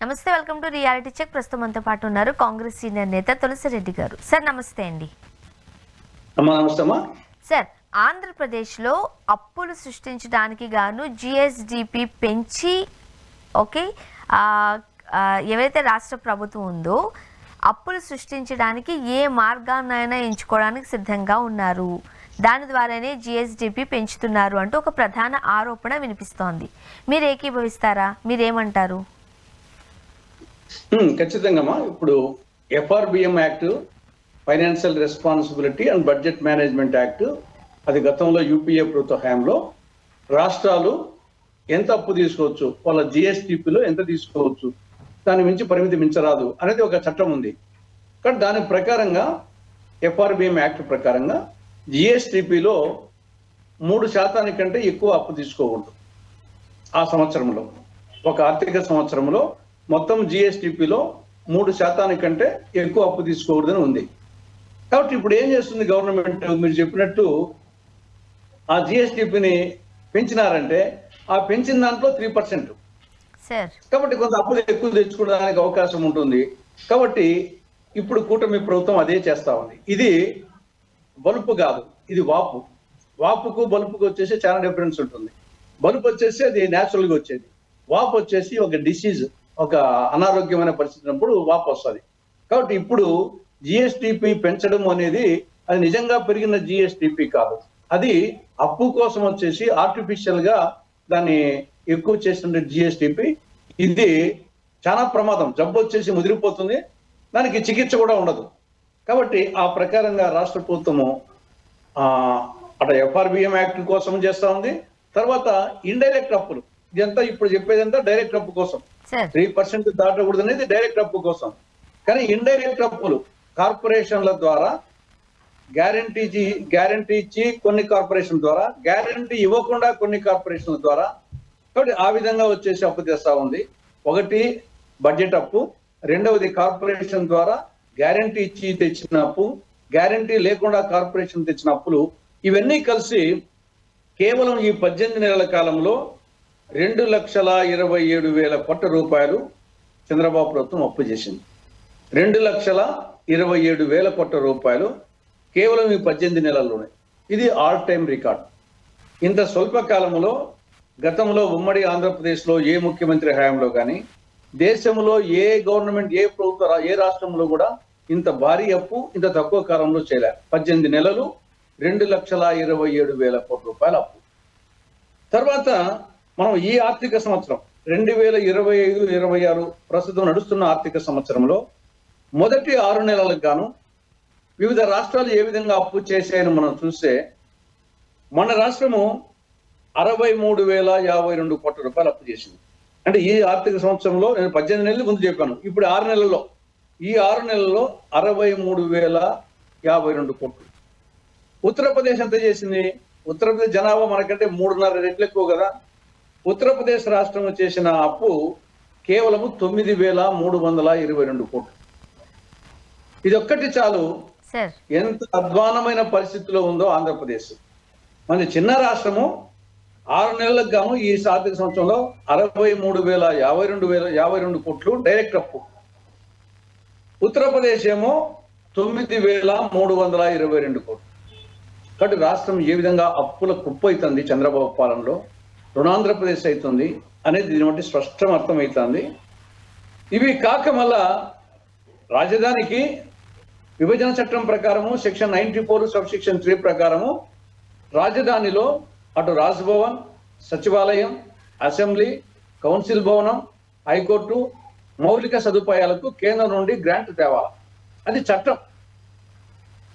నమస్తే, welcome to reality check. ప్రస్తుతం మనతో పాటు ఉన్నారు కాంగ్రెస్ సీనియర్ నేత తులసిరెడ్డి గారు. సార్ నమస్తే అండి. సార్, ఆంధ్రప్రదేశ్లో అప్పులు సృష్టించడానికి గాను జిఎస్డిపి పెంచి ఏవైతే రాష్ట్ర ప్రభుత్వం ఉందో అప్పులు సృష్టించడానికి ఏ మార్గాన్నైనా ఎంచుకోవడానికి సిద్ధంగా ఉన్నారు, దాని ద్వారానే జిఎస్డిపి పెంచుతున్నారు అంటూ ఒక ప్రధాన ఆరోపణ వినిపిస్తోంది. మీరు ఏకీభవిస్తారా? మీరేమంటారు? ఖచ్చితంగా. ఇప్పుడు FRBM act, financial responsibility and budget management act, అది గతంలో యూపీఏ ప్రభుత్వ హయాంలో రాష్ట్రాలు ఎంత అప్పు తీసుకోవచ్చు, వాళ్ళ జిఎస్టిపిలో ఎంత తీసుకోవచ్చు, దాని మించి పరిమితి మించరాదు అనేది ఒక చట్టం ఉంది. కానీ దాని ప్రకారంగా ఎఫ్ఆర్బిఎం యాక్ట్ ప్రకారంగా జిఎస్టిపిలో 3% కంటే ఎక్కువ అప్పు తీసుకోకూడదు. ఆ సంవత్సరంలో, ఒక ఆర్థిక సంవత్సరంలో మొత్తం జిఎస్టిపిలో 3% కంటే ఎక్కువ అప్పు తీసుకోకూడదని ఉంది. కాబట్టి ఇప్పుడు ఏం చేస్తుంది గవర్నమెంట్? మీరు చెప్పినట్టు ఆ జిఎస్టిపిని పెంచినారంటే ఆ పెంచిన దాంట్లో 3%. కాబట్టి కొంత అప్పులు ఎక్కువ తెచ్చుకోవడానికి అవకాశం ఉంటుంది. కాబట్టి ఇప్పుడు కూటమి ప్రభుత్వం అదే చేస్తా ఉంది. ఇది బలుపు కాదు, ఇది వాపు. వాపుకు బలుపుకు వచ్చేసి చాలా డిఫరెన్స్ ఉంటుంది. బలుపు వచ్చేసి అది న్యాచురల్గా వచ్చేది, వాపు వచ్చేసి ఒక డిసీజ్, ఒక అనారోగ్యమైన పరిస్థితినప్పుడు వాపు వస్తుంది. కాబట్టి ఇప్పుడు జిఎస్టిపి పెంచడం అనేది అది నిజంగా పెరిగిన జిఎస్టిపి కాదు, అది అప్పు కోసం వచ్చేసి ఆర్టిఫిషియల్ గా దాన్ని ఎక్కువ చేసిన జిఎస్టిపి. ఇది చాలా ప్రమాదం. జబ్బు వచ్చేసి ముదిరిపోతుంది, దానికి చికిత్స కూడా ఉండదు. కాబట్టి ఆ ప్రకారంగా రాష్ట్ర ప్రభుత్వము అటు ఎఫ్ఆర్బిఎం యాక్ట్ కోసం చేస్తా ఉంది. తర్వాత ఇండైరెక్ట్ అప్పులు, ఇదంతా ఇప్పుడు చెప్పేదంతా డైరెక్ట్ అప్పు కోసం. 3% దాటకూడదు అనేది డైరెక్ట్ అప్పు కోసం. కానీ ఇండైరెక్ట్ అప్పులు కార్పొరేషన్ల ద్వారా గ్యారంటీ ఇచ్చి కొన్ని కార్పొరేషన్ ద్వారా, గ్యారంటీ ఇవ్వకుండా కొన్ని కార్పొరేషన్ల ద్వారా, కాబట్టి ఆ విధంగా వచ్చేసి అప్పు తెస్తా ఉంది. ఒకటి బడ్జెట్ అప్పు, రెండవది కార్పొరేషన్ ద్వారా గ్యారంటీ ఇచ్చి తెచ్చిన అప్పు, గ్యారంటీ లేకుండా కార్పొరేషన్ తెచ్చిన అప్పులు. ఇవన్నీ కలిసి కేవలం ఈ 18 నెలల కాలంలో 2,27,000 కోట్ల రూపాయలు చంద్రబాబు ప్రభుత్వం అప్పు చేసింది. 2,27,000 కోట్ల రూపాయలు కేవలం ఈ 18 నెలల్లోనే. ఇది ఆల్ టైమ్ రికార్డ్. ఇంత స్వల్ప కాలంలో గతంలో ఉమ్మడి ఆంధ్రప్రదేశ్లో ఏ ముఖ్యమంత్రి హయాంలో కానీ, దేశంలో ఏ గవర్నమెంట్, ఏ ప్రభుత్వ, ఏ రాష్ట్రంలో కూడా ఇంత భారీ అప్పు ఇంత తక్కువ కాలంలో చేయలే. 18 నెలలు 2,27,000 కోట్ల రూపాయల అప్పు. తర్వాత మనం ఈ ఆర్థిక సంవత్సరం 2025-26 ప్రస్తుతం నడుస్తున్న ఆర్థిక సంవత్సరంలో మొదటి 6 నెలలకు గాను వివిధ రాష్ట్రాలు ఏ విధంగా అప్పు చేశాయని మనం చూస్తే, మన రాష్ట్రము 63,052 కోట్ల రూపాయలు అప్పు చేసింది. అంటే ఈ ఆర్థిక సంవత్సరంలో, నేను 18 నెలలు ముందు చెప్పాను, ఇప్పుడు 6 నెలల్లో, ఈ 6 నెలల్లో 63,052 కోట్లు. ఉత్తరప్రదేశ్ ఎంత చేసింది? ఉత్తరప్రదేశ్ జనాభా మనకంటే 3.5 రెట్లు ఎక్కువ కదా. ఉత్తరప్రదేశ్ రాష్ట్రం చేసిన అప్పు కేవలము 9,322 కోట్లు. ఇది ఒక్కటి చాలు ఎంత అధ్వానమైన పరిస్థితిలో ఉందో ఆంధ్రప్రదేశ్. మన చిన్న రాష్ట్రము 6 నెలలకు గాను ఈ ఆర్థిక సంవత్సరంలో 63,052 కోట్లు డైరెక్ట్ అప్పు. ఉత్తరప్రదేశ్ ఏమో 9,322 కోట్లు. కాబట్టి రాష్ట్రం ఏ విధంగా అప్పుల కుప్ప అవుతుంది చంద్రబాబు పాలనలో, రుణాంధ్రప్రదేశ్ అవుతుంది అనేది దీని బట్టి స్పష్టం అర్థమవుతుంది. ఇవి కాక మళ్ళా రాజధానికి విభజన చట్టం ప్రకారము సెక్షన్ 94 సబ్సెక్షన్ 3 ప్రకారము రాజధానిలో అటు రాజ్భవన్, సచివాలయం, అసెంబ్లీ, కౌన్సిల్ భవనం, హైకోర్టు, మౌలిక సదుపాయాలకు కేంద్రం నుండి గ్రాంట్ తేవాలి. అది చట్టం.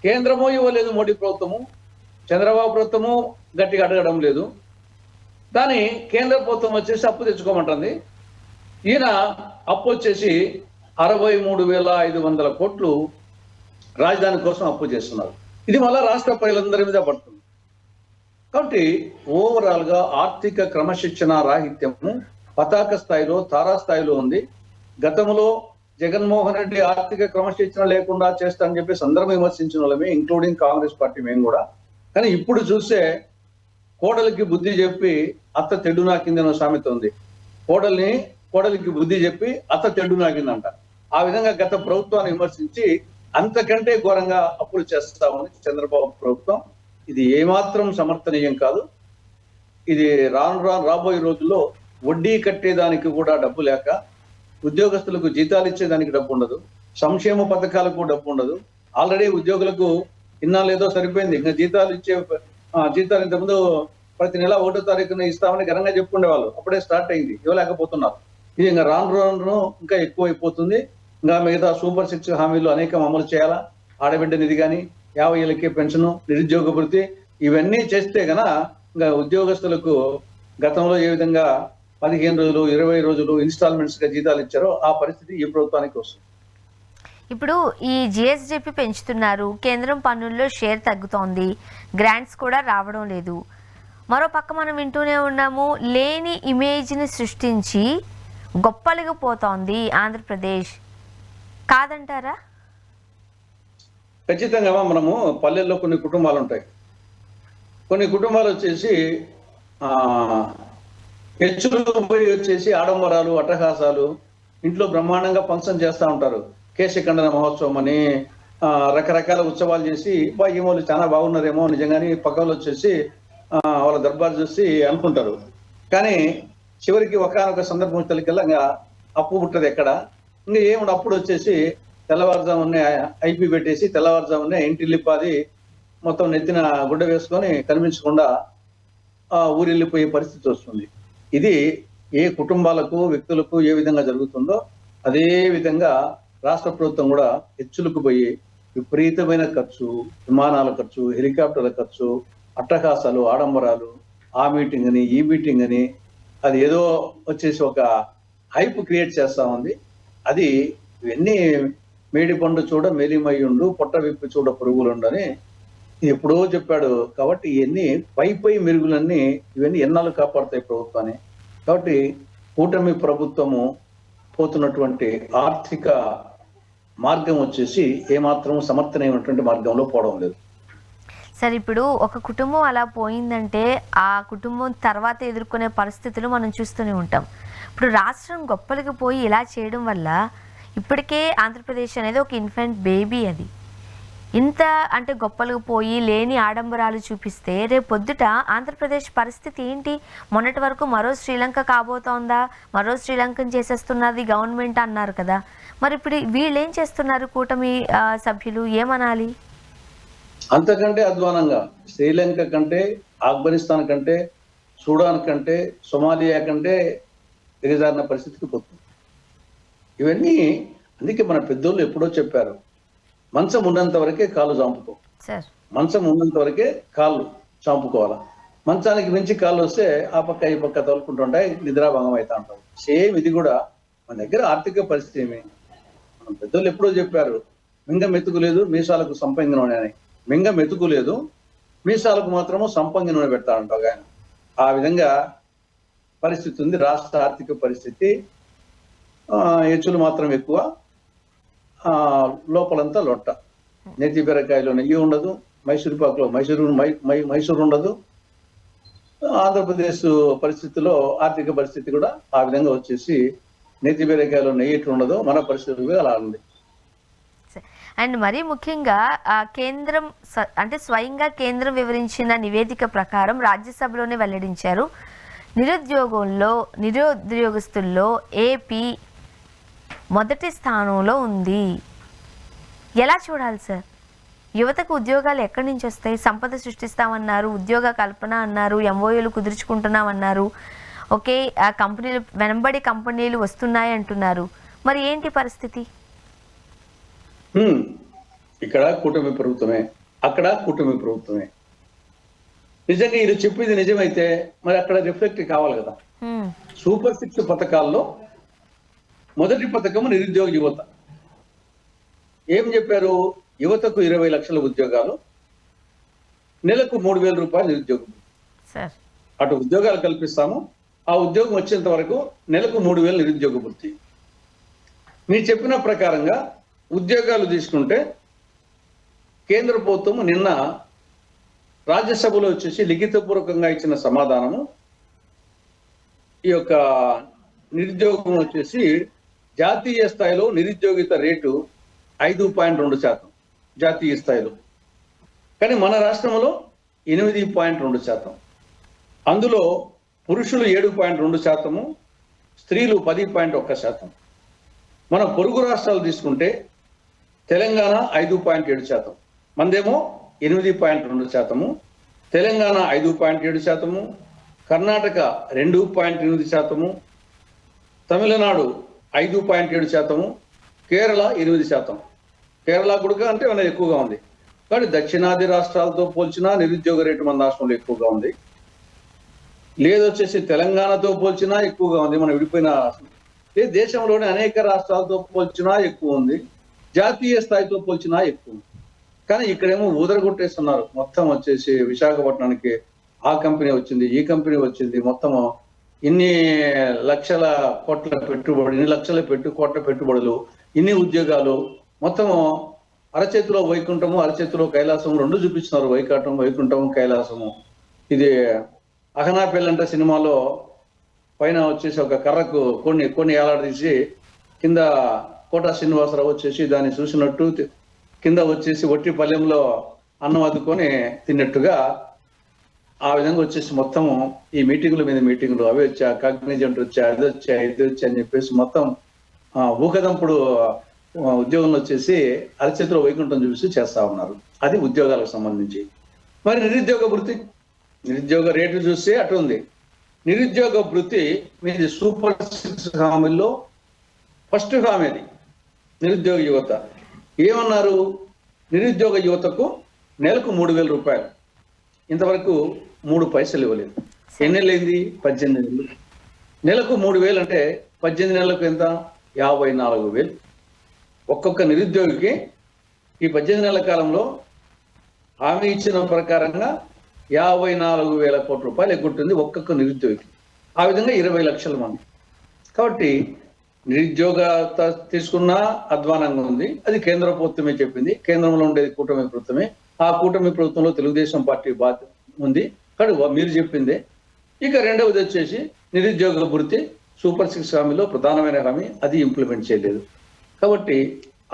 కేంద్రమో ఇవ్వలేదు మోడీ ప్రభుత్వము, చంద్రబాబు ప్రభుత్వము గట్టిగా అడగడం లేదు. దాని కేంద్ర ప్రభుత్వం వచ్చేసి అప్పు తెచ్చుకోమంటుంది. ఈయన అప్పు వచ్చేసి 63,500 కోట్లు రాజధాని కోసం అప్పు చేస్తున్నారు. ఇది మళ్ళా రాష్ట్ర ప్రజలందరి మీద పడుతుంది. కాబట్టి ఓవరాల్ గా ఆర్థిక క్రమశిక్షణ రాహిత్యము పతాక స్థాయిలో, తారాస్థాయిలో ఉంది. గతంలో జగన్మోహన్ రెడ్డి ఆర్థిక క్రమశిక్షణ లేకుండా చేస్తానని చెప్పేసి అందరం విమర్శించిన వాళ్ళమే, ఇంక్లూడింగ్ కాంగ్రెస్ పార్టీ మేము కూడా. కానీ ఇప్పుడు చూస్తే కోడలికి బుద్ధి చెప్పి అత్త తెడ్డు నాకిందనో సామెత ఉంది. కోడల్ని కోడలికి బుద్ధి చెప్పి అత్త తెడ్డు నాగిందంట. ఆ విధంగా గత ప్రభుత్వాన్ని విమర్శించి అంతకంటే ఘోరంగా అప్పులు చేస్తామని చంద్రబాబు ప్రభుత్వం. ఇది ఏమాత్రం సమర్థనీయం కాదు. ఇది రాబోయే రోజుల్లో వడ్డీ కట్టేదానికి కూడా డబ్బు లేక, ఉద్యోగస్తులకు జీతాలు ఇచ్చేదానికి డబ్బు ఉండదు, సంక్షేమ పథకాలకు డబ్బు ఉండదు. ఆల్రెడీ ఉద్యోగులకు ఇన్నాళ్ళేదో సరిపోయింది, ఇంకా జీతాలు ఇంతకుముందు ప్రతి నెల 1వ తారీఖున ఇస్తామని ఘనంగా చెప్పుకునే వాళ్ళు, అప్పుడే స్టార్ట్ అయింది, ఇవ్వలేకపోతున్నారు. ఇది ఇంకా రాను ఇంకా ఎక్కువ అయిపోతుంది. ఇంకా మిగతా సూపర్ 6 హామీలు అనేకం అమలు చేయాలా, ఆడబిడ్డ నిధి కానీ, 50 ఏళ్ళకే పెన్షన్, నిరుద్యోగ భృతి, ఇవన్నీ చేస్తే గన ఇంకా ఉద్యోగస్తులకు గతంలో ఏ విధంగా 15 రోజులు 20 రోజులు ఇన్స్టాల్మెంట్స్ గా జీతాలు ఇచ్చారో ఆ పరిస్థితి ఈ ప్రభుత్వానికి వస్తుంది. ఇప్పుడు ఈ జిఎస్డిపి పెంచుతున్నారు, కేంద్రం పన్నుల్లో షేర్ తగ్గుతోంది, గ్రాంట్స్ కూడా రావడం లేదు. మరో పక్క మనం వింటూనే ఉన్నాము, లేని ఇమేజ్ని సృష్టించి గొప్పలుగా పోతోంది ఆంధ్రప్రదేశ్, కాదంటారా? ఖచ్చితంగా మనము పల్లెల్లో కొన్ని కుటుంబాలు ఉంటాయి. కొన్ని కుటుంబాలు వచ్చేసి హెచ్చులు పోయి వచ్చేసి ఆడంబరాలు, అట్టహాసాలు, ఇంట్లో బ్రహ్మాండంగా ఫంక్షన్ చేస్తూ ఉంటారు. కేశఖండన మహోత్సవం అని రకరకాల ఉత్సవాలు చేసి ఏమో చాలా బాగున్నారేమో నిజంగానే పక్కలు వచ్చేసి వాళ్ళ దర్బారు చూసి అనుకుంటారు. కానీ చివరికి ఒకనొక సందర్భం వచ్చేకల్లా ఇంకా అప్పు పుట్టదు ఎక్కడ. ఇంకా ఏముంది, అప్పుడు వచ్చేసి తెల్లవారుజామునే ఐపీ పెట్టేసి తెల్లవారుజామునే ఇంటిల్లిపాది మొత్తం నెత్తిన గుడ్డ వేసుకొని కనిపించకుండా ఊరెళ్ళిపోయే పరిస్థితి వస్తుంది. ఇది ఏ కుటుంబాలకు, వ్యక్తులకు ఏ విధంగా జరుగుతుందో అదే విధంగా రాష్ట్ర ప్రభుత్వం కూడా హెచ్చులకు పోయి విపరీతమైన ఖర్చు, విమానాల ఖర్చు, హెలికాప్టర్ల ఖర్చు, అట్టహాసాలు, ఆడంబరాలు, ఆ మీటింగ్ అని ఈ మీటింగ్ అని, అది ఏదో వచ్చేసి ఒక హైప్ క్రియేట్ చేస్తా ఉంది. అది ఇవన్నీ మేడి పండు చూడ మేలిమయ్యుండు, పొట్ట విప్పి చూడ పురుగులుండని ఎప్పుడో చెప్పాడు. కాబట్టి ఇవన్నీ పై మెరుగులన్నీ ఇవన్నీ ఎన్నాళ్ళు కాపాడుతాయి ప్రభుత్వాన్ని. కాబట్టి కూటమి ప్రభుత్వము పోతున్నటువంటి ఆర్థిక మార్గం వచ్చేసి ఏమాత్రం సమర్థనమైనటువంటి మార్గంలో పోవడం లేదు. సరే, ఇప్పుడు ఒక కుటుంబం అలా పోయిందంటే ఆ కుటుంబం తర్వాత ఎదుర్కొనే పరిస్థితులు మనం చూస్తూనే ఉంటాం. ఇప్పుడు రాష్ట్రం గొప్పలకి పోయి ఇలా చేయడం వల్ల ఇప్పటికే ఆంధ్రప్రదేశ్ అనేది ఒక ఇన్ఫెంట్ బేబీ, అది ఇంత అంటే గొప్పలకు పోయి లేని ఆడంబరాలు చూపిస్తే రేపు పొద్దుట ఆంధ్రప్రదేశ్ పరిస్థితి ఏంటి? మొన్నటి వరకు మరో శ్రీలంక కాబోతోందా, మరో శ్రీలంకను చేసేస్తున్నది గవర్నమెంట్ అన్నారు కదా, మరి ఇప్పుడు వీళ్ళు ఏం చేస్తున్నారు? కూటమి సభ్యులు ఏమనాలి? అంతకంటే అధ్వానంగా శ్రీలంక కంటే, ఆఫ్ఘనిస్తాన్ కంటే, సూడాన్ కంటే, సొమాలియా కంటే దిగజారిన పరిస్థితికి పోతుంది. ఇవన్నీ అందుకే మన పెద్దోళ్ళు ఎప్పుడో చెప్పారు, మంచం ఉన్నంత వరకే కాళ్ళు చాంపుకో, మంచం ఉన్నంత వరకే కాళ్ళు చాంపుకోవాలా. మంచానికి మించి కాళ్ళు వస్తే ఆ పక్క ఈ పక్క తోలుకుంటుంటాయి, నిద్రాభంగం అవుతా ఉంటాం. సేమ్ ఇది కూడా మన దగ్గర ఆర్థిక పరిస్థితి ఏమి, మన పెద్దోళ్ళు ఎప్పుడో చెప్పారు, మింగ మెతుకు లేదు మీసాలకు సంపంగి నూనె అని. మింగ మెతుకు లేదు, మీసాలకు మాత్రము సంపంగి నూనె పెడతాడంటావు ఆయన. ఆ విధంగా పరిస్థితి ఉంది రాష్ట్ర ఆర్థిక పరిస్థితి. హెచ్చులు మాత్రం ఎక్కువ, లోపలంతా లొట్ట. నెత్తి బీరకాయలో నెయ్యి ఉండదు, మైసూరుపాకులో మైసూరు ఉండదు. ఆంధ్రప్రదేశ్ పరిస్థితిలో ఆర్థిక పరిస్థితి కూడా ఆ విధంగా వచ్చేసి నెత్తి బీరకాయలో నెయ్యి ఉండదు, మన పరిస్థితి అలా ఉంది. అండ్ మరీ ముఖ్యంగా కేంద్రం అంటే స్వయంగా కేంద్రం వివరించిన నివేదిక ప్రకారం రాజ్యసభలోనే వెల్లడించారు, నిరుద్యోగస్తుల్లో ఏపీ మొదటి స్థానంలో ఉంది. ఎలా చూడాలి సార్? యువతకు ఉద్యోగాలు ఎక్కడి నుంచి వస్తాయి? సంపద సృష్టిస్తామన్నారు, ఉద్యోగ కల్పన అన్నారు, ఎంఓయూలు కుదుర్చుకుంటున్నామన్నారు, ఓకే కంపెనీలు వెనంబడి కంపెనీలు వస్తున్నాయి అంటున్నారు, మరి ఏంటి పరిస్థితి? ఇక్కడ కూటమి ప్రభుత్వమే, అక్కడ కూటమి ప్రభుత్వమే. నిజంగా ఇది చెప్పింది నిజమైతే మరి అక్కడ రిఫ్లెక్ట్ కావాలి కదా. సూపర్ 6 పథకాల్లో మొదటి పథకము నిరుద్యోగ యువత. ఏం చెప్పారు? యువతకు 20 లక్షల ఉద్యోగాలు, నెలకు 3,000 రూపాయలు నిరుద్యోగం. అటు ఉద్యోగాలు కల్పిస్తాము, ఆ ఉద్యోగం వచ్చేంత వరకు నెలకు 3,000 నిరుద్యోగ వృత్తి. మీరు చెప్పిన ప్రకారంగా ఉద్యోగాలు తీసుకుంటే కేంద్ర ప్రభుత్వం నిన్న రాజ్యసభలో వచ్చేసి లిఖితపూర్వకంగా ఇచ్చిన సమాధానము, ఈ యొక్క నిరుద్యోగం వచ్చేసి జాతీయ స్థాయిలో నిరుద్యోగిత రేటు 5.2% జాతీయ స్థాయిలో. కానీ మన రాష్ట్రంలో 8.2%. అందులో పురుషులు 7.2%, స్త్రీలు 10.1%. మన పొరుగు రాష్ట్రాలు తీసుకుంటే తెలంగాణ 5.7%, మనదేమో 8.2%, తెలంగాణ 5.7%, కర్ణాటక 2.8%, తమిళనాడు 5.7%, కేరళ 8%. కేరళ కూడా అంటే మన ఎక్కువగా ఉంది. కానీ దక్షిణాది రాష్ట్రాలతో పోల్చినా నిరుద్యోగ రేటు మన రాష్ట్రంలో ఎక్కువగా ఉంది. లేదొచ్చేసి తెలంగాణతో పోల్చినా ఎక్కువగా ఉంది, మనం విడిపోయిన రాష్ట్రం. దేశంలోని అనేక రాష్ట్రాలతో పోల్చినా ఎక్కువ ఉంది, జాతీయ స్థాయితో పోల్చినా ఎక్కువ ఉంది. కానీ ఇక్కడేమో ఊదరగొట్టేస్తున్నారు. మొత్తం వచ్చేసి విశాఖపట్నానికి ఆ కంపెనీ వచ్చింది, ఈ కంపెనీ వచ్చింది, మొత్తము ఇన్ని లక్షల కోట్ల పెట్టుబడి, ఇన్ని లక్షల కోట్ల పెట్టుబడులు, ఇన్ని ఉద్యోగాలు, మొత్తము అరచేతిలో వైకుంఠము, అరచేతిలో కైలాసము రెండు చూపిస్తున్నారు. వైకుంఠము కైలాసము. ఇది అహనా పెళ్ళంట సినిమాలో పైన వచ్చేసి ఒక కర్రకు కొన్ని ఏలాడదీసి కింద కోట శ్రీనివాసరావు వచ్చేసి దాన్ని చూసినట్టు కింద వచ్చేసి ఒట్టి పల్లెంలో అన్నం అద్దుకొని తిన్నట్టుగా ఆ విధంగా వచ్చేసి మొత్తము ఈ మీటింగుల మీద మీటింగులు, అవి వచ్చా, కాగ్నిజెంట్ వచ్చా, ఇది వచ్చా అని చెప్పేసి మొత్తం ఊకదంపుడు ఉద్యోగంలో వచ్చేసి అరచేతిలో వైకుంఠం చూపిస్తూ చేస్తా ఉన్నారు. అది ఉద్యోగాలకు సంబంధించి. మరి నిరుద్యోగ రేటు చూస్తే అటు ఉంది. నిరుద్యోగ భృతి మీది సూపర్ 6 హామీల్లో ఫస్ట్ హామీ అది. నిరుద్యోగ యువత ఏమన్నారు? నిరుద్యోగ యువతకు నెలకు 3,000 రూపాయలు. ఇంతవరకు 3 పైసలు ఇవ్వలేదు. ఎన్నెళ్ళైంది? 18 నెలలు. నెలకు 3,000 అంటే 18 నెలలకు ఎంత? 54,000. ఒక్కొక్క నిరుద్యోగికి ఈ 18 నెలల కాలంలో హామీ ఇచ్చిన ప్రకారంగా 54,000 కోట్ల రూపాయలు ఎగ్గుంటుంది ఒక్కొక్క నిరుద్యోగికి. ఆ విధంగా 20 లక్షల మంది. కాబట్టి నిరుద్యోగత తీసుకున్నా అధ్వానంగా ఉంది. అది కేంద్ర ప్రభుత్వమే చెప్పింది. కేంద్రంలో ఉండేది కూటమి ప్రభుత్వమే. ఆ కూటమి ప్రభుత్వంలో తెలుగుదేశం పార్టీ ఉంది. కానీ మీరు చెప్పిందే. ఇక రెండవది వచ్చేసి నిరుద్యోగ భృతి సూపర్ 6 హామీలో ప్రధానమైన హామీ, అది ఇంప్లిమెంట్ చేయలేదు. కాబట్టి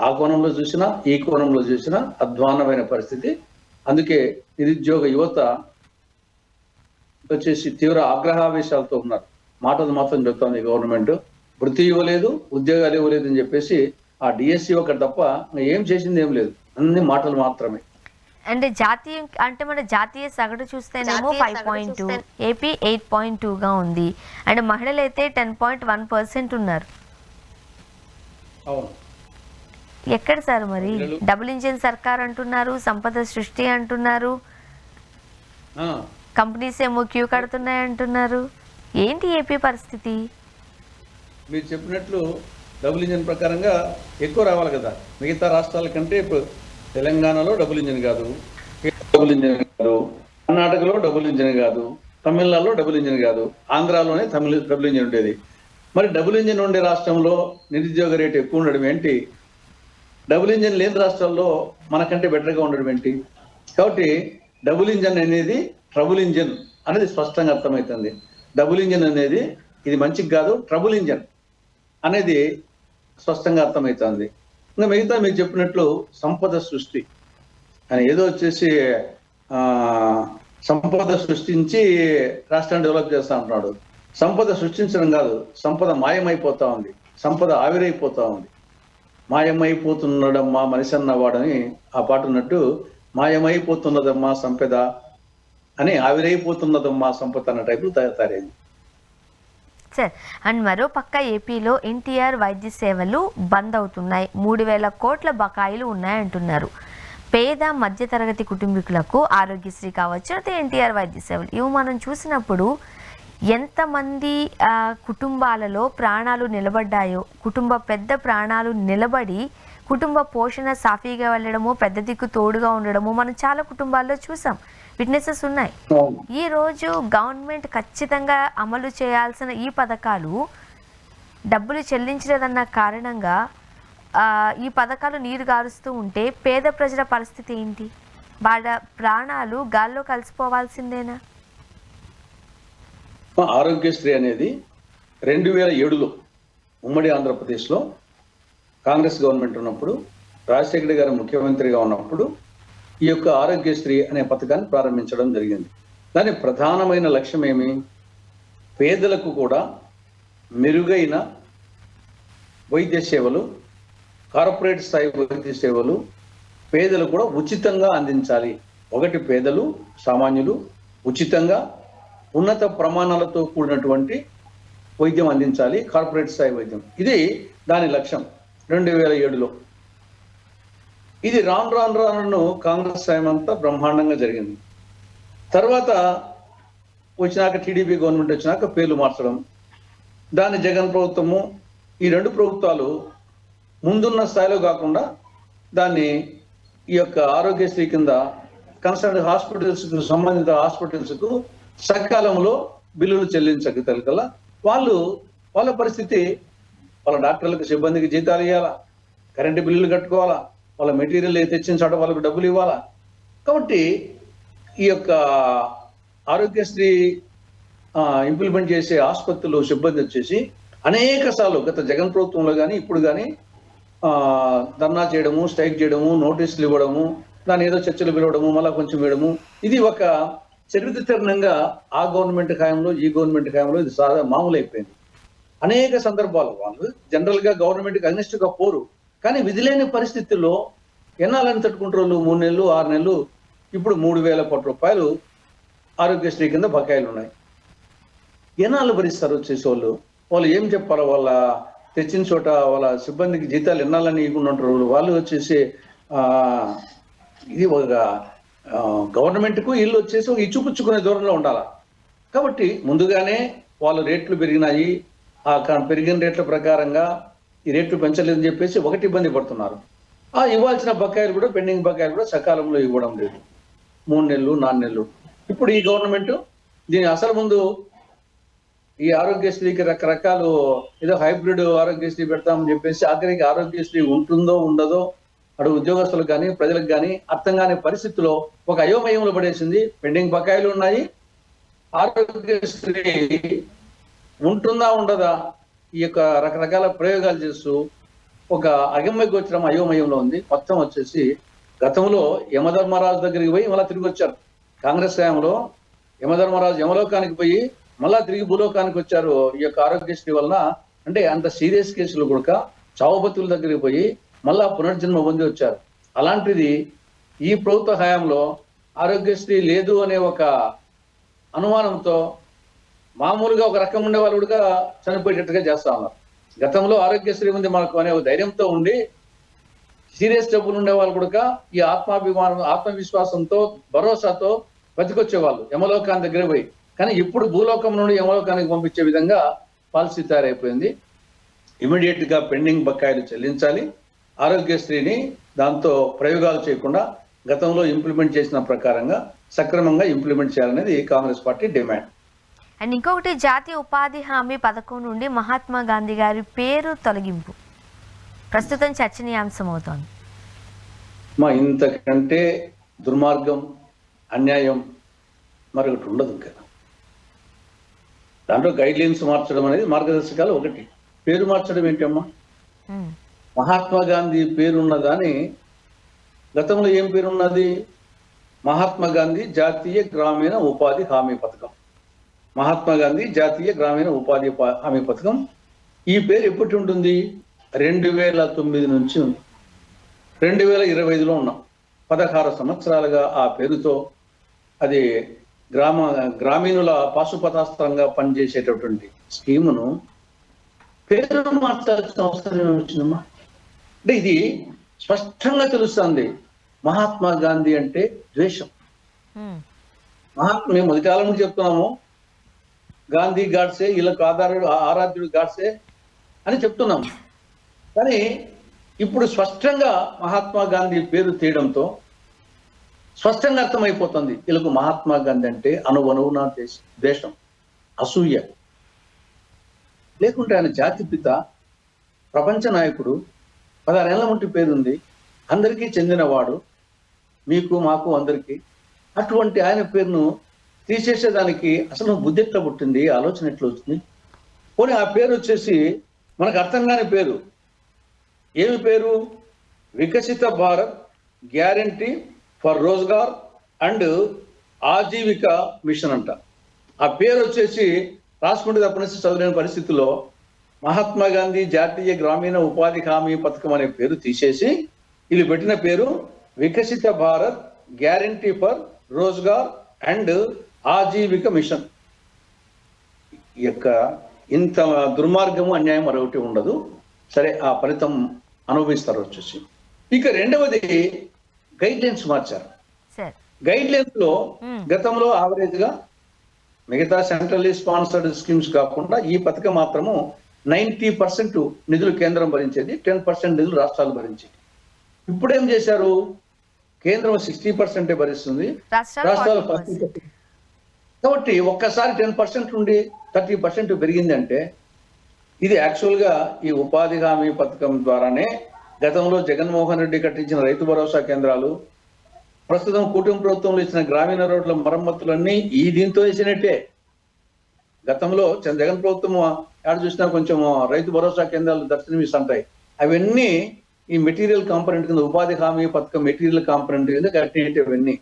ఆ కోణంలో చూసినా ఈ కోణంలో చూసినా అధ్వానమైన పరిస్థితి. అందుకే నిరుద్యోగ యువత వచ్చేసి తీవ్ర ఆగ్రహావేశాలతో ఉన్నారు. మాటలు మాత్రం చెప్తాను గవర్నమెంట్, వృత్తి ఇవ్వలేదు, ఉద్యోగాలు ఇవ్వలేదు అని చెప్పేసి ఆ డిఎస్సి ఒకటి తప్ప ఏం చేసింది ఏం లేదు, అన్ని మాటలు మాత్రమే. అంటే మన జాతీయ సగటు చూస్తేనేమో 5.2, ఏపీ 8.2గా ఉంది. అండ్ మహిళలు అయితే 10.1% ఉన్నారు. అవును, ఎక్కడ సార్ మరి? డబుల్ ఇంజిన్ సర్కార్ అంటున్నారు, సంపద సృష్టి అంటున్నారు, కంపెనీస్ ఏమో క్యూ కడుతున్నాయి అంటున్నారు. ఏంటి ఏపీ పరిస్థితి? మీరు చెప్పినట్లు డబుల్ ఇంజిన్ ప్రకారంగా ఎక్కువ రావాలి కదా. మిగతా రాష్ట్రాల కంటే ఇప్పుడు తెలంగాణలో డబుల్ ఇంజిన్ కాదు, డబుల్ ఇంజిన్ కాదు, కర్ణాటకలో డబుల్ ఇంజిన్ కాదు, తమిళనాడులో డబుల్ ఇంజిన్ కాదు, ఆంధ్రాలోనే డబుల్ ఇంజిన్ ఉండేది. మరి డబుల్ ఇంజిన్ ఉండే రాష్ట్రంలో నిరుద్యోగ రేటు ఎక్కువ ఉండడం ఏంటి? డబుల్ ఇంజిన్ లేని రాష్ట్రాల్లో మనకంటే బెటర్గా ఉండడం ఏంటి? కాబట్టి డబుల్ ఇంజిన్ అనేది ట్రబుల్ ఇంజిన్ అనేది స్పష్టంగా అర్థమవుతుంది. డబుల్ ఇంజిన్ అనేది ఇది మంచికి కాదు, ట్రబుల్ ఇంజిన్ అనేది స్పష్టంగా అర్థమవుతుంది. ఇంకా మిగతా మీరు చెప్పినట్లు సంపద సృష్టి అని ఏదో వచ్చేసి సంపద సృష్టించి రాష్ట్రాన్ని డెవలప్ చేస్తా ఉంటున్నాడు. సంపద సృష్టించడం కాదు, సంపద మాయమైపోతా ఉంది, సంపద ఆవిరైపోతా ఉంది. మాయమైపోతున్నాడమ్మా మనిషి అన్నవాడని ఆ పాట ఉన్నట్టు మాయమైపోతున్నదమ్మా సంపద అని ఆవిరైపోతున్నదమ్మా సంపద అన్న టైపులు తయారైంది. సార్, అండ్ మరో పక్క ఏపీలో ఎన్టీఆర్ వైద్య సేవలు బంద్ అవుతున్నాయి. 3,000 కోట్ల బకాయిలు ఉన్నాయంటున్నారు. పేద మధ్యతరగతి కుటుంబీకులకు ఆరోగ్యశ్రీ కావచ్చు, అయితే ఎన్టీఆర్ వైద్య సేవలు ఇవి మనం చూసినప్పుడు ఎంతమంది కుటుంబాలలో ప్రాణాలు నిలబడ్డాయో, పెద్ద ప్రాణాలు నిలబడి కుటుంబ పోషణ సాఫీగా వెళ్ళడము, పెద్ద దిక్కు తోడుగా ఉండడము మనం చాలా కుటుంబాల్లో చూసాం, విట్నెసెస్ ఉన్నాయి. ఈ రోజు గవర్నమెంట్ ఖచ్చితంగా అమలు చేయాల్సిన ఈ పథకాలు డబ్బులు చెల్లించలేదన్న కారణంగా ఈ పథకాలు నీరు గారుస్తూ ఉంటే పేద ప్రజల పరిస్థితి ఏంటి? వాళ్ళ ప్రాణాలు గాల్లో కలిసిపోవాల్సిందేనా? ఆరోగ్యశ్రీ అనేది 2007లో ఉమ్మడి ఆంధ్రప్రదేశ్లో కాంగ్రెస్ గవర్నమెంట్ ఉన్నప్పుడు, రాజశేఖర గారు ముఖ్యమంత్రిగా ఉన్నప్పుడు ఈ యొక్క ఆరోగ్యశ్రీ అనే పథకాన్ని ప్రారంభించడం జరిగింది. దాని ప్రధానమైన లక్ష్యం ఏమి? పేదలకు కూడా మెరుగైన వైద్య సేవలు, కార్పొరేట్ స్థాయి వైద్య సేవలు పేదలు కూడా ఉచితంగా అందించాలి. ఒకటి, పేదలు సామాన్యులు ఉచితంగా ఉన్నత ప్రమాణాలతో కూడినటువంటి వైద్యం అందించాలి, కార్పొరేట్ స్థాయి వైద్యం. ఇది దాని లక్ష్యం 2007లో. ఇది రాను కాంగ్రెస్ టైం అంతా బ్రహ్మాండంగా జరిగింది. తర్వాత వచ్చినాక టీడీపీ గవర్నమెంట్ వచ్చినాక పేర్లు మార్చడం, దాని జగన్ ప్రభుత్వము, ఈ రెండు ప్రభుత్వాలు ముందున్న స్థాయిలో కాకుండా దాన్ని ఈ యొక్క ఆరోగ్యశ్రీ కింద కన్సర్న్ హాస్పిటల్స్కు, సంబంధిత హాస్పిటల్స్కు సకాలంలో బిల్లులు చెల్లించగల వాళ్ళ పరిస్థితి, వాళ్ళ డాక్టర్లకు సిబ్బందికి జీతాలు ఇవ్వాలా, కరెంటు బిల్లులు కట్టుకోవాలా, వాళ్ళ మెటీరియల్ తెచ్చించడం వాళ్ళకు డబ్బులు ఇవ్వాలా. కాబట్టి ఈ యొక్క ఆరోగ్యశ్రీ ఇంప్లిమెంట్ చేసే ఆసుపత్రులు సిబ్బంది వచ్చేసి అనేక సార్లు గత జగన్ ప్రభుత్వంలో కానీ ఇప్పుడు కానీ ధర్నా చేయడము, స్ట్రైక్ చేయడము, నోటీసులు ఇవ్వడము, దాని ఏదో చర్చలు పిలవడము, మళ్ళీ కొంచెం వేయడము, ఇది ఒక చరిత్రనంగా ఆ గవర్నమెంట్ హయాంలో ఈ గవర్నమెంట్ హయాంలో ఇది మామూలు అయిపోయింది. అనేక సందర్భాలు వాళ్ళు జనరల్ గా గవర్నమెంట్కి అగ్నిస్ట్ గా పోరు, కానీ విధిలేని పరిస్థితుల్లో ఎన్నాలని తట్టుకుంటారు. 3 నెలలు 6 నెలలు, ఇప్పుడు 3,000 కోట్ల రూపాయలు ఆరోగ్యశ్రీ కింద బకాయిలు ఉన్నాయి. ఎన్నాళ్ళు భరిస్తారు చేసేవాళ్ళు? వాళ్ళు ఏం చెప్పాలో? వాళ్ళ తెచ్చిన చోట వాళ్ళ సిబ్బందికి జీతాలు ఎన్నాలని ఇవ్వకుండా ఉంటారు. వాళ్ళు వచ్చేసి ఇది ఒక గవర్నమెంట్కు వీళ్ళు వచ్చేసి ఒక ఇచ్చుపుచ్చుకునే దూరంలో ఉండాలి. కాబట్టి ముందుగానే వాళ్ళు రేట్లు పెరిగినాయి, ఆ పెరిగిన రేట్ల ప్రకారంగా ఈ రేట్లు పెంచలేదని చెప్పేసి ఒకటి ఇబ్బంది పడుతున్నారు. ఇవ్వాల్సిన బకాయిలు కూడా, పెండింగ్ బకాయిలు కూడా సకాలంలో ఇవ్వడం లేదు. 3 నెలలు 4 నెలలు. ఇప్పుడు ఈ గవర్నమెంట్ దీని అసలు ముందు ఈ ఆరోగ్యశ్రీకి రకరకాలు ఏదో హైబ్రిడ్ ఆరోగ్యశ్రీ పెడతామని చెప్పేసి ఆఖరికి ఆరోగ్యశ్రీ ఉంటుందో ఉండదో అటు ఉద్యోగస్తులకు కానీ ప్రజలకు కానీ అర్థం కాని పరిస్థితిలో ఒక అయోమయంలో పడేసింది. పెండింగ్ బకాయిలు ఉన్నాయి, ఆరోగ్యశ్రీ ఉంటుందా ఉండదా ఈ యొక్క రకరకాల ప్రయోగాలు చేస్తూ ఒక అగమ్య గోచరం అయోమయంలో ఉంది. మొత్తం వచ్చేసి గతంలో యమధర్మరాజు దగ్గరికి పోయి మళ్ళీ తిరిగి వచ్చారు. కాంగ్రెస్ హయాంలో యమధర్మరాజు యమలోకానికి పోయి మళ్ళా తిరిగి భూలోకానికి వచ్చారు ఈ యొక్క ఆరోగ్యశ్రీ వలన. అంటే అంత సీరియస్ కేసులు కూడా చావుబతుల దగ్గరికి పోయి మళ్ళా పునర్జన్మ పొంది వచ్చారు. అలాంటిది ఈ ప్రభుత్వ హయాంలో ఆరోగ్యశ్రీ లేదు అనే ఒక అనుమానంతో మామూలుగా ఒక రకం ఉండే వాళ్ళు కూడా చనిపోయేటట్టుగా చేస్తా ఉన్నారు. గతంలో ఆరోగ్యశ్రీ ఉంది మనకు అనే ధైర్యంతో ఉండి సీరియస్ జబ్బులు ఉండే వాళ్ళు కూడా ఈ ఆత్మవిశ్వాసంతో భరోసాతో బతికొచ్చేవాళ్ళు యమలోకాన్ని దగ్గర పోయి. కానీ ఇప్పుడు భూలోకం నుండి యమలోకానికి పంపించే విధంగా పాలసీ తయారైపోయింది. ఇమీడియట్ గా పెండింగ్ బకాయిలు చెల్లించాలి. ఆరోగ్యశ్రీని దాంతో ప్రయోగాలు చేయకుండా గతంలో ఇంప్లిమెంట్ చేసిన ప్రకారంగా సక్రమంగా ఇంప్లిమెంట్ చేయాలనేది కాంగ్రెస్ పార్టీ డిమాండ్. అండ్ ఇంకొకటి, జాతీయ ఉపాధి హామీ పథకం నుండి మహాత్మా గాంధీ గారి పేరు తొలగింపు ప్రస్తుతం చర్చనీయాంశం అవుతోంది. ఇంతకంటే దుర్మార్గం, అన్యాయం మరొకటి ఉండదు. ఇంకా దాంట్లో గైడ్ లైన్స్ మార్చడం అనేది మార్గదర్శకాలు ఒకటి. పేరు మార్చడం ఏంటమ్మా? మహాత్మా గాంధీ పేరున్నదాని గతంలో ఏం పేరున్నది? మహాత్మా గాంధీ జాతీయ గ్రామీణ ఉపాధి హామీ పథకం. మహాత్మా గాంధీ జాతీయ గ్రామీణ ఉపాధి హామీ పథకం. ఈ పేరు ఎప్పటి ఉంటుంది? 2009 నుంచి ఉంది. 2025లో ఉన్నాం. 16 సంవత్సరాలుగా ఆ పేరుతో అది గ్రామీణుల పాశుపతాస్త్రంగా పనిచేసేటటువంటి స్కీమును పేరు మార్చాల్సిన అవసరం వచ్చిందమ్మా. అంటే ఇది స్పష్టంగా తెలుస్తుంది. మహాత్మా గాంధీ అంటే ద్వేషం. మేము మొదటి కాలం నుంచి చెప్తున్నాము, గాంధీ గాడ్సే, వీళ్ళకు ఆరాధ్యుడు గాడ్సే అని చెప్తున్నాము. కానీ ఇప్పుడు స్పష్టంగా మహాత్మా గాంధీ పేరు తీయడంతో స్పష్టంగా అర్థమైపోతుంది వీళ్ళకు మహాత్మా గాంధీ అంటే అణువణువున ద్వేషం, అసూయ. లేకుంటే ఆయన జాతిపిత, ప్రపంచ నాయకుడు, 16 ఏళ్ల ముంటి పేరుంది, అందరికీ చెందినవాడు, మీకు మాకు అందరికీ. అటువంటి ఆయన పేరును తీసేసేదానికి అసలు బుద్ధి ఎట్లా పుట్టింది, ఆలోచన ఎట్లా వచ్చింది? పోనీ ఆ పేరు వచ్చేసి మనకు అర్థం కాని పేరు. ఏమి పేరు? Viksit Bharat guarantee for Rozgar and Ajeevika mission అంట. ఆ పేరు వచ్చేసి రాసుకుంటే తప్పనిసి చదవలేని పరిస్థితుల్లో మహాత్మా గాంధీ జాతీయ గ్రామీణ ఉపాధి హామీ పథకం అనే పేరు తీసేసి వీళ్ళు పెట్టిన పేరు Viksit Bharat guarantee for Rozgar and Ajeevika mission. ఈ యొక్క ఇంత దుర్మార్గము అన్యాయం మరొకటి ఉండదు. సరే, ఆ ఫలితం అనుభవిస్తారు వచ్చేసి. ఇక రెండవది గైడ్ లైన్స్ మార్చారు. గైడ్ లైన్స్ లో గతంలో యావరేజ్ గా మిగతా సెంట్రల్లీ స్పాన్సర్డ్ స్కీమ్స్ కాకుండా ఈ పథకం మాత్రము 90% నిధులు కేంద్రం భరించేది, 10% నిధులు రాష్ట్రాలు భరించేది. ఇప్పుడు ఏం చేశారు? కేంద్రం 60% భరిస్తుంది, రాష్ట్రాలు 40%. కాబట్టి ఒక్కసారి 10% నుండి 30% పెరిగిందంటే ఇది యాక్చువల్ గా ఈ ఉపాధి హామీ పథకం ద్వారానే గతంలో జగన్మోహన్ రెడ్డి కట్టించిన రైతు భరోసా కేంద్రాలు, ప్రస్తుతం కూటమి ప్రభుత్వంలో ఇచ్చిన గ్రామీణ రోడ్ల మరమ్మతులన్నీ ఈ దీంతో వేసినట్టే. గతంలో జగన్ ప్రభుత్వం యాడ్ చూసినా కొంచెం రైతు భరోసా కేంద్రాలు దర్శనమిస్తుంటాయి. అవన్నీ ఈ మెటీరియల్ కాంపనెంట్ కింద, ఉపాధి హామీ పథకం మెటీరియల్ కాంపనెంట్ కింద కట్టినవన్నీ.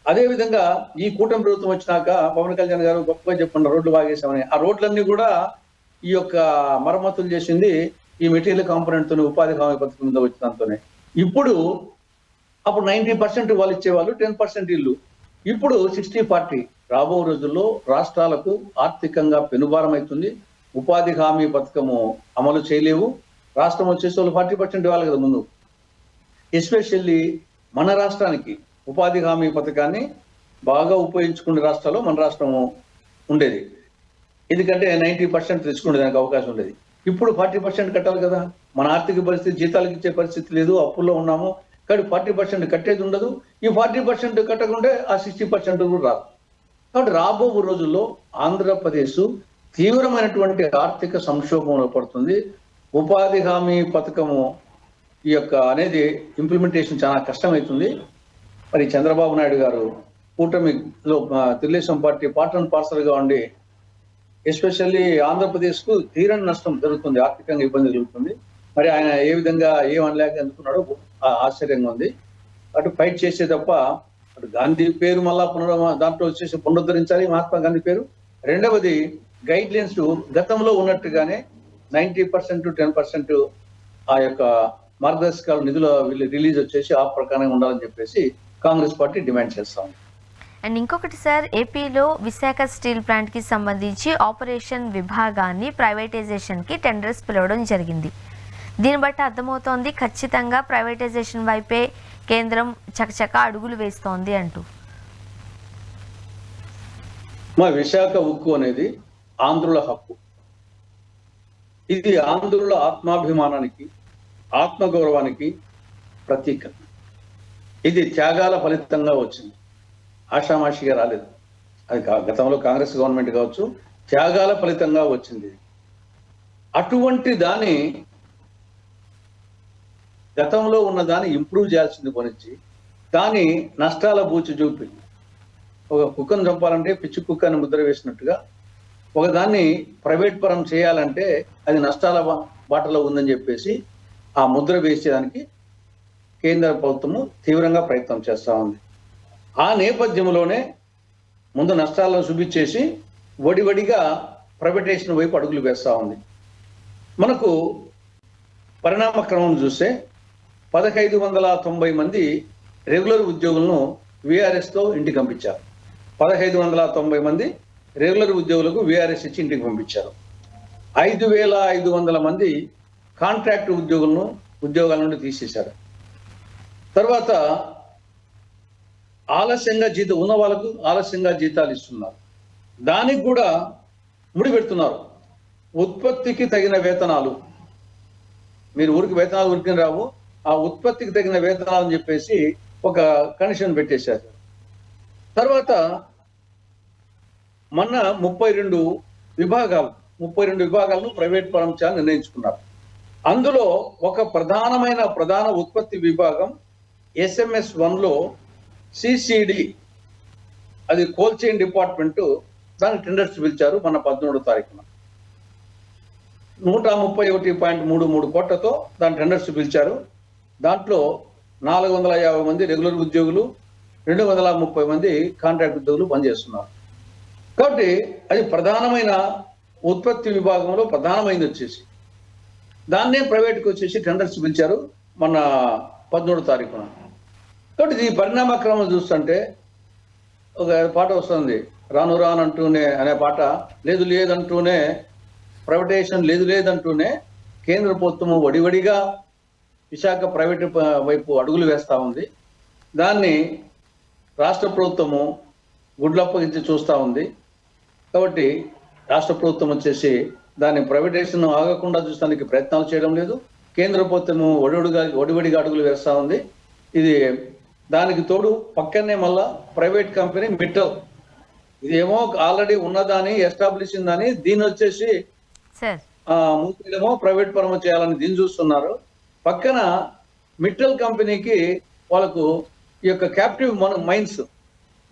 అదే విధంగా ఈ కూటమి ప్రభుత్వం వచ్చినాక పవన్ కళ్యాణ్ గారు గొప్పగా చెప్పండి రోడ్లు బాగేసామని. ఆ రోడ్లన్నీ కూడా ఈ యొక్క మరమ్మతులు చేసింది ఈ మెటీరియల్ కాంపనెంట్ తోనే, ఉపాధి హామీ పథకం కింద వచ్చినంతోనే. ఇప్పుడు అప్పుడు 90% వాళ్ళు ఇచ్చేవాళ్ళు, 10% ఇల్లు. ఇప్పుడు 60-40. రాబో రోజుల్లో రాష్ట్రాలకు ఆర్థికంగా పెనుభారం అవుతుంది. ఉపాధి హామీ పథకము అమలు చేయలేవు. రాష్ట్రం వచ్చేసి వాళ్ళు 40% ఇవ్వాలి కదా ముందు. ఎస్పెషల్లీ మన రాష్ట్రానికి ఉపాధి హామీ పథకాన్ని బాగా ఉపయోగించుకునే రాష్ట్రాల్లో మన రాష్ట్రము ఉండేది. ఎందుకంటే 90% తీసుకునే దానికి అవకాశం ఉండేది. ఇప్పుడు 40% కట్టాలి కదా. మన ఆర్థిక పరిస్థితి జీతాలకు ఇచ్చే పరిస్థితి లేదు, అప్పుల్లో ఉన్నాము. కానీ 40% కట్టేది ఉండదు. ఈ 40% కట్టకుంటే ఆ 60% కూడా రాదు. కాబట్టి రాబో రోజుల్లో ఆంధ్రప్రదేశ్ తీవ్రమైనటువంటి ఆర్థిక సంక్షోభంలో పడుతుంది. ఉపాధి హామీ పథకము ఈ యొక్క అనేది ఇంప్లిమెంటేషన్ చాలా కష్టమవుతుంది. మరి చంద్రబాబు నాయుడు గారు కూటమిలో Telugu Desam party part and parcel గా ఉండి ఎస్పెషల్లీ ఆంధ్రప్రదేశ్ కు తీరని నష్టం జరుగుతుంది, ఆర్థికంగా ఇబ్బంది జరుగుతుంది. మరి ఆయన ఏ విధంగా ఏమనలేక ఎందుకున్నాడో ఆశ్చర్యంగా ఉంది. అటు ఫైట్ చేసే తప్ప అటు గాంధీ పేరు మళ్ళా దాంట్లో వచ్చేసి పునరుద్ధరించాలి మహాత్మా గాంధీ పేరు. రెండవది గైడ్ లైన్స్ గతంలో ఉన్నట్టుగానే 90% 10% ఆ యొక్క మార్గదర్శకాలు నిధుల రిలీజ్ వచ్చేసి ఆ ప్రకారంగా ఉండాలని చెప్పేసి కాంగ్రెస్ పార్టీ డిమాండ్ చేస్తాం. అండ్ ఇంకొకటి సార్, ఏపీలో విశాఖ స్టీల్ ప్లాంట్ కి సంబంధించి ఆపరేషన్ విభాగాన్ని ప్రైవేటైజేషన్ కి టెండర్స్ పిలవడం జరిగింది. దీన్ని బట్టి అర్థమవుతోంది ఖచ్చితంగా ప్రైవేటైజేషన్ వైపే కేంద్రం చకచక అడుగులు వేస్తోంది అంటూ. మా విశాఖ ఉక్కు అనేది ఆంధ్రుల హక్కు. ఇది ఆంధ్రుల ఆత్మాభిమానానికి, ఆత్మగౌరవానికి ప్రతీక. ఇది త్యాగాల ఫలితంగా వచ్చింది, ఆషామాషిగా రాలేదు. అది గతంలో కాంగ్రెస్ గవర్నమెంట్ కావచ్చు, త్యాగాల ఫలితంగా వచ్చింది. అటువంటి దాన్ని గతంలో ఉన్న దాన్ని ఇంప్రూవ్ చేయాల్సింది కొనిచ్చి దాని నష్టాల బూచి చూపి ఒక కుక్కను చంపాలంటే పిచ్చి కుక్కని ముద్ర వేసినట్టుగా ఒకదాన్ని ప్రైవేట్ పరం చేయాలంటే అది నష్టాల బాటలో ఉందని చెప్పేసి ఆ ముద్ర వేసేదానికి కేంద్ర ప్రభుత్వము తీవ్రంగా ప్రయత్నం చేస్తూ ఉంది. ఆ నేపథ్యంలోనే ముందు నష్టాలను చూపించేసి వడివడిగా ప్రైవేటైజేషన్ వైపు అడుగులు వేస్తూ ఉంది. మనకు పరిణామ క్రమం చూస్తే 1590 మంది రెగ్యులర్ ఉద్యోగులను విఆర్ఎస్తో ఇంటికి పంపించారు. 1590 మంది రెగ్యులర్ ఉద్యోగులకు విఆర్ఎస్ ఇచ్చి ఇంటికి పంపించారు. 5500 మంది కాంట్రాక్ట్ ఉద్యోగాల నుండి తీసేశారు. తర్వాత ఆలస్యంగా జీతం ఉన్న వాళ్ళకు ఆలస్యంగా జీతాలు ఇస్తున్నారు. దానికి కూడా ముడిపెడుతున్నారు. ఉత్పత్తికి తగిన వేతనాలు, మీరు ఊరికి వేతనాలు ఉరికి రావు, ఆ ఉత్పత్తికి తగిన వేతనాలు అని చెప్పేసి ఒక కండిషన్ పెట్టేశారు. తర్వాత మొన్న 32 విభాగాలను ప్రైవేట్ పరం చేయాలని నిర్ణయించుకున్నారు. అందులో ఒక ప్రధాన ఉత్పత్తి విభాగం SMS 1లో CCD, అది కోల్డ్ చైన్ డిపార్ట్మెంట్, దానికి టెండర్స్ పిలిచారు మొన్న 13వ తారీఖున. 131.33 కోట్లతో దాని టెండర్స్ పిలిచారు. దాంట్లో 450 మంది రెగ్యులర్ ఉద్యోగులు, 230 మంది కాంట్రాక్ట్ ఉద్యోగులు పనిచేస్తున్నారు. కాబట్టి అది ప్రధానమైన ఉత్పత్తి విభాగంలో ప్రధానమైనది వచ్చేసి దాన్నే ప్రైవేట్కి వచ్చేసి టెండర్స్ పిలిచారు మొన్న 13వ తారీఖున. కాబట్టి ఈ పరిణామక్రమం చూస్తుంటే ఒక పాట వస్తుంది, రాను రానంటూనే అనే పాట. లేదు లేదంటూనే ప్రైవేటైజేషన్ లేదు లేదంటూనే కేంద్ర ప్రభుత్వము వడివడిగా విశాఖ ప్రైవేటు వైపు అడుగులు వేస్తూ ఉంది. దాన్ని రాష్ట్ర ప్రభుత్వము గుడ్లప్పగించి చూస్తూ ఉంది. కాబట్టి రాష్ట్ర ప్రభుత్వం వచ్చేసి దాన్ని ప్రైవేటైజేషన్ ఆగకుండా చూడడానికి ప్రయత్నాలు చేయడం లేదు. కేంద్ర ప్రభుత్వము వడివడిగా అడుగులు వేస్తూ ఉంది. ఇది దానికి తోడు పక్కనే మళ్ళా ప్రైవేట్ కంపెనీ మిట్టల్, ఇదేమో ఆల్రెడీ ఉన్నదాని ఎస్టాబ్లిష్ ఉందని దీన్ని వచ్చేసి ముందేమో ప్రైవేట్ పరమ చేయాలని దీన్ని చూస్తున్నారు. పక్కన మిట్టల్ కంపెనీకి వాళ్ళకు ఈ యొక్క క్యాప్టివ్ మైన్స్,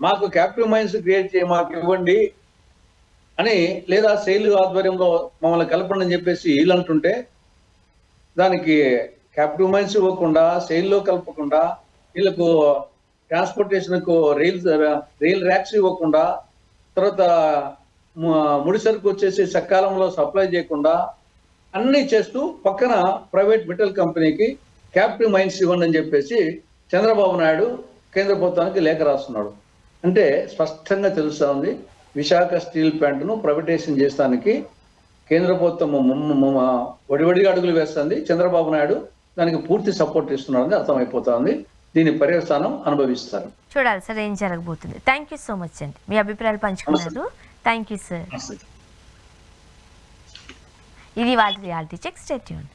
మాకు క్యాప్టివ్ మైన్స్ క్రియేట్ చేయ మాకు ఇవ్వండి అని, లేదా సెయిల్ ఆధ్వర్యంలో మమ్మల్ని కలపండి అని చెప్పేసి వీళ్ళు అంటుంటే దానికి క్యాప్టివ్ మైన్స్ ఇవ్వకుండా, సెయిల్లో కలపకుండా, వీళ్ళకు ట్రాన్స్పోర్టేషన్కు రైల్ ర్యాక్స్ ఇవ్వకుండా, తర్వాత ముడిసరుకు వచ్చేసి సకాలంలో సప్లై చేయకుండా అన్నీ చేస్తూ పక్కన ప్రైవేట్ మెటల్ కంపెనీకి క్యాప్టివ్ మైన్స్ ఇవ్వండి అని చెప్పేసి చంద్రబాబు నాయుడు కేంద్ర ప్రభుత్వానికి లేఖ రాస్తున్నాడు. అంటే స్పష్టంగా తెలుస్తా ఉంది, విశాఖ స్టీల్ ప్లాంట్ను ప్రైవేటైజేషన్ చేస్తానికి కేంద్ర ప్రభుత్వం వడివడిగా అడుగులు వేస్తుంది. చంద్రబాబు నాయుడు దానికి పూర్తి సపోర్ట్ ఇస్తున్నారని అర్థమైపోతుంది. దీని పర్యవసానం అనుభవిస్తారు. చూడాలి సార్ ఏం జరగబోతుంది. థ్యాంక్ యూ సో మచ్ అండి, మీ అభిప్రాయాలు పంచుకున్నారు. Thank you sir. ఇది వాళ్ళ రియాలిటీ చెక్. Stay tuned.